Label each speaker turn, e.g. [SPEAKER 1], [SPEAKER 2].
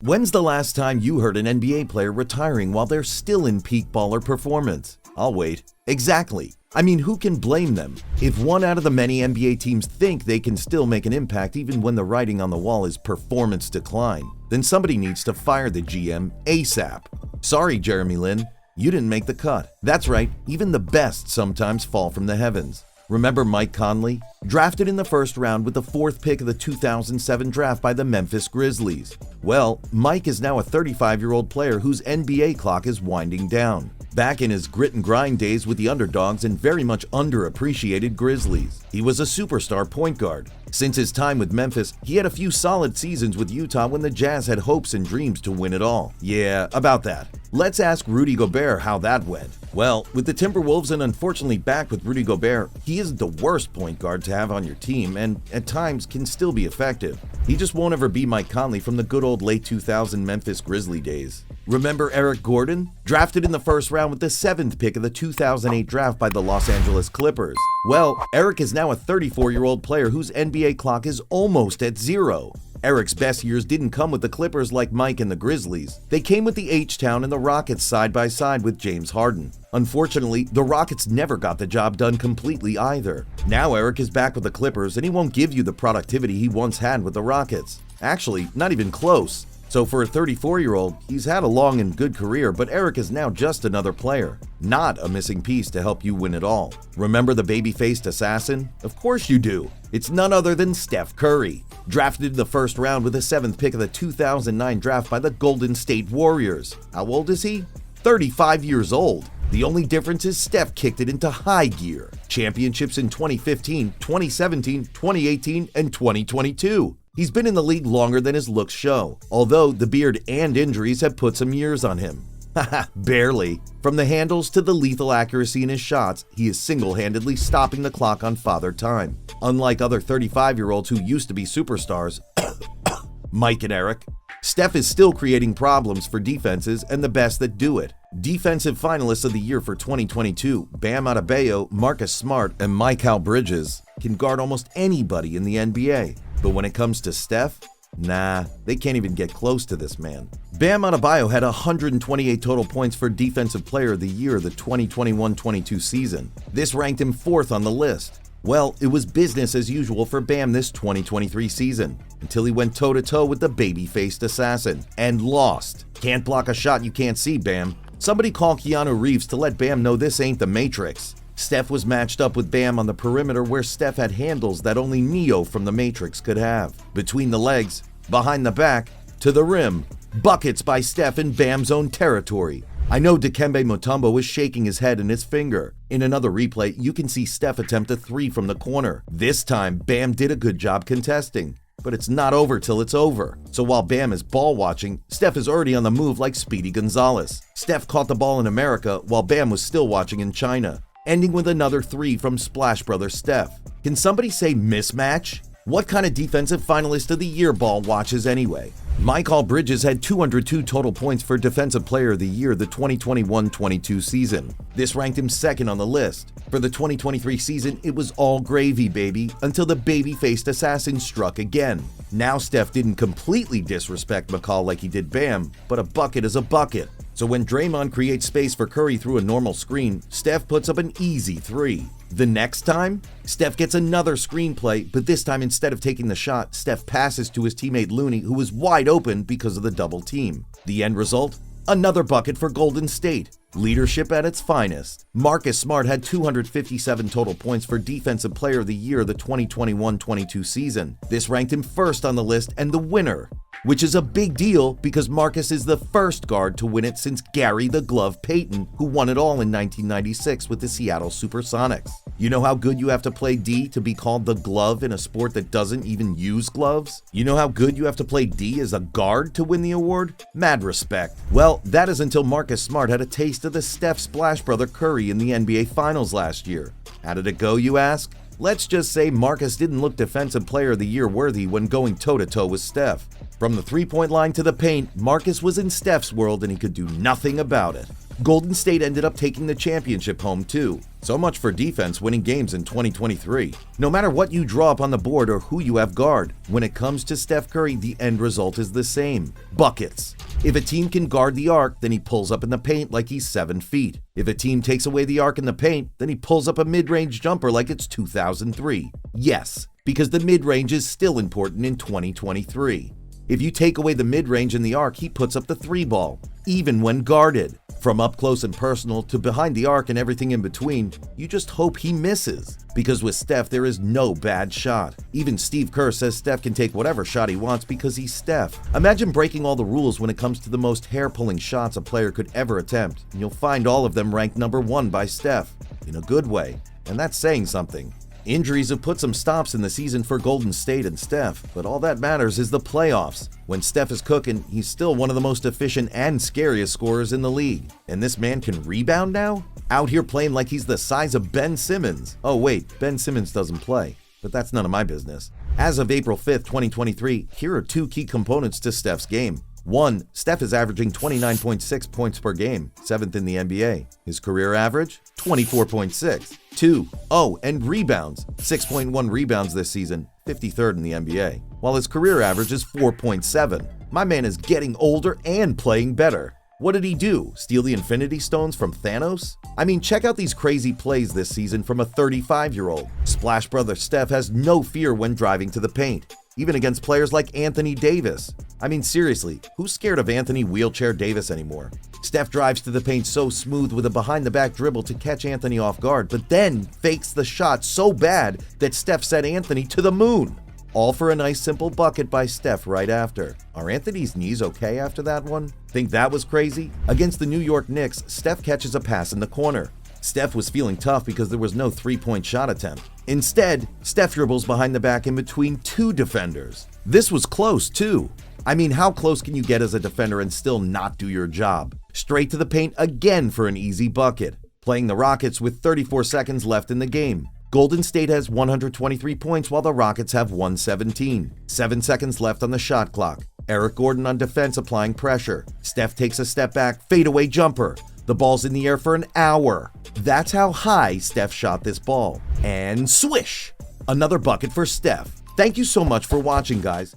[SPEAKER 1] When's the last time you heard an NBA player retiring while they're still in peak baller performance? I'll wait. Exactly. I mean, who can blame them? If one out of the many NBA teams think they can still make an impact even when the writing on the wall is performance decline, then somebody needs to fire the GM ASAP. Sorry, Jeremy Lin, you didn't make the cut. That's right, even the best sometimes fall from the heavens. Remember Mike Conley? Drafted in the first round with the 4th pick of the 2007 draft by the Memphis Grizzlies. Well, Mike is now a 35-year-old player whose NBA clock is winding down. Back in his grit and grind days with the underdogs and very much underappreciated Grizzlies, he was a superstar point guard. Since his time with Memphis, he had a few solid seasons with Utah when the Jazz had hopes and dreams to win it all. Yeah, about that. Let's ask Rudy Gobert how that went. Well, with the Timberwolves and unfortunately back with Rudy Gobert, he isn't the worst point guard to have on your team and at times can still be effective. He just won't ever be Mike Conley from the good old late 2000 Memphis Grizzly days. Remember Eric Gordon? Drafted in the first round with the 7th pick of the 2008 draft by the Los Angeles Clippers. Well, Eric is now a 34-year-old player whose NBA clock is almost at zero. Eric's best years didn't come with the Clippers like Mike and the Grizzlies. They came with the H-Town and the Rockets side by side with James Harden. Unfortunately, the Rockets never got the job done completely either. Now Eric is back with the Clippers and he won't give you the productivity he once had with the Rockets. Actually, not even close. So for a 34-year-old, he's had a long and good career, but Eric is now just another player, not a missing piece to help you win it all. Remember the baby-faced assassin? Of course you do. It's none other than Steph Curry. Drafted in the first round with the 7th pick of the 2009 draft by the Golden State Warriors. How old is he? 35 years old. The only difference is Steph kicked it into high gear. Championships in 2015, 2017, 2018, and 2022. He's been in the league longer than his looks show, although the beard and injuries have put some years on him. Haha, barely. From the handles to the lethal accuracy in his shots, he is single-handedly stopping the clock on Father Time. Unlike other 35-year-olds who used to be superstars, Mike and Eric, Steph is still creating problems for defenses and the best that do it. Defensive finalists of the year for 2022, Bam Adebayo, Marcus Smart, and Mikal Bridges can guard almost anybody in the NBA. But when it comes to Steph, nah, they can't even get close to this man. Bam Adebayo had 128 total points for Defensive Player of the Year the 2021-22 season. This ranked him 4th on the list. Well, it was business as usual for Bam this 2023 season, until he went toe-to-toe with the baby-faced assassin, and lost. Can't block a shot you can't see, Bam. Somebody call Keanu Reeves to let Bam know this ain't the Matrix. Steph was matched up with Bam on the perimeter where Steph had handles that only Neo from the Matrix could have. Between the legs, behind the back, to the rim. Buckets by Steph in Bam's own territory. I know Dikembe Mutombo is shaking his head and his finger. In another replay, you can see Steph attempt a 3 from the corner. This time, Bam did a good job contesting. But it's not over till it's over. So while Bam is ball watching, Steph is already on the move like Speedy Gonzalez. Steph caught the ball in America while Bam was still watching in China, ending with another 3 from Splash Brother Steph. Can somebody say mismatch? What kind of defensive finalist of the year ball watches anyway? Mikal Bridges had 202 total points for Defensive Player of the Year the 2021-22 season. This ranked him 2nd on the list. For the 2023 season, it was all gravy, baby, until the baby-faced assassin struck again. Now Steph didn't completely disrespect McCall like he did Bam, but a bucket is a bucket. So when Draymond creates space for Curry through a normal screen, Steph puts up an easy 3. The next time, Steph gets another screenplay, but this time instead of taking the shot, Steph passes to his teammate Looney, who was wide open because of the double team. The end result? Another bucket for Golden State. Leadership at its finest. Marcus Smart had 257 total points for Defensive Player of the Year the 2021-22 season. This ranked him 1st on the list and the winner, which is a big deal because Marcus is the first guard to win it since Gary the Glove Payton, who won it all in 1996 with the Seattle Supersonics. You know how good you have to play D to be called the glove in a sport that doesn't even use gloves? You know how good you have to play D as a guard to win the award? Mad respect. Well, that is until Marcus Smart had a taste of the Steph Splash Brother Curry in the NBA Finals last year. How did it go, you ask? Let's just say Marcus didn't look Defensive Player of the Year worthy when going toe-to-toe with Steph. From the 3-point line to the paint, Marcus was in Steph's world and he could do nothing about it. Golden State ended up taking the championship home too. So much for defense winning games in 2023. No matter what you draw up on the board or who you have guard, when it comes to Steph Curry, the end result is the same: buckets. If a team can guard the arc, then he pulls up in the paint like he's 7 feet. If a team takes away the arc in the paint, then he pulls up a mid-range jumper like it's 2003. Yes, because the mid-range is still important in 2023. If you take away the mid-range and the arc, he puts up the 3-ball, even when guarded. From up close and personal to behind the arc and everything in between, you just hope he misses. Because with Steph, there is no bad shot. Even Steve Kerr says Steph can take whatever shot he wants because he's Steph. Imagine breaking all the rules when it comes to the most hair-pulling shots a player could ever attempt, and you'll find all of them ranked number 1 by Steph. In a good way, and that's saying something. Injuries have put some stops in the season for Golden State and Steph, but all that matters is the playoffs. When Steph is cooking, he's still one of the most efficient and scariest scorers in the league. And this man can rebound now? Out here playing like he's the size of Ben Simmons. Oh wait, Ben Simmons doesn't play, but that's none of my business. As of April 5th, 2023, here are 2 key components to Steph's game. 1. Steph is averaging 29.6 points per game, 7th in the NBA. His career average? 24.6. 2. And rebounds. 6.1 rebounds this season, 53rd in the NBA. While his career average is 4.7. My man is getting older and playing better. What did he do? Steal the Infinity Stones from Thanos? I mean, check out these crazy plays this season from a 35-year-old. Splash Brother Steph has no fear when driving to the paint, even against players like Anthony Davis. I mean, seriously, who's scared of Anthony Wheelchair Davis anymore? Steph drives to the paint so smooth with a behind-the-back dribble to catch Anthony off guard, but then fakes the shot so bad that Steph sent Anthony to the moon. All for a nice simple bucket by Steph right after. Are Anthony's knees okay after that one? Think that was crazy? Against the New York Knicks, Steph catches a pass in the corner. Steph was feeling tough because there was no 3-point shot attempt. Instead, Steph dribbles behind the back in between 2 defenders. This was close too. I mean, how close can you get as a defender and still not do your job? Straight to the paint again for an easy bucket. Playing the Rockets with 34 seconds left in the game. Golden State has 123 points while the Rockets have 117. 7 seconds left on the shot clock. Eric Gordon on defense applying pressure. Steph takes a step back, fadeaway jumper. The ball's in the air for an hour. That's how high Steph shot this ball. And swish! Another bucket for Steph. Thank you so much for watching, guys.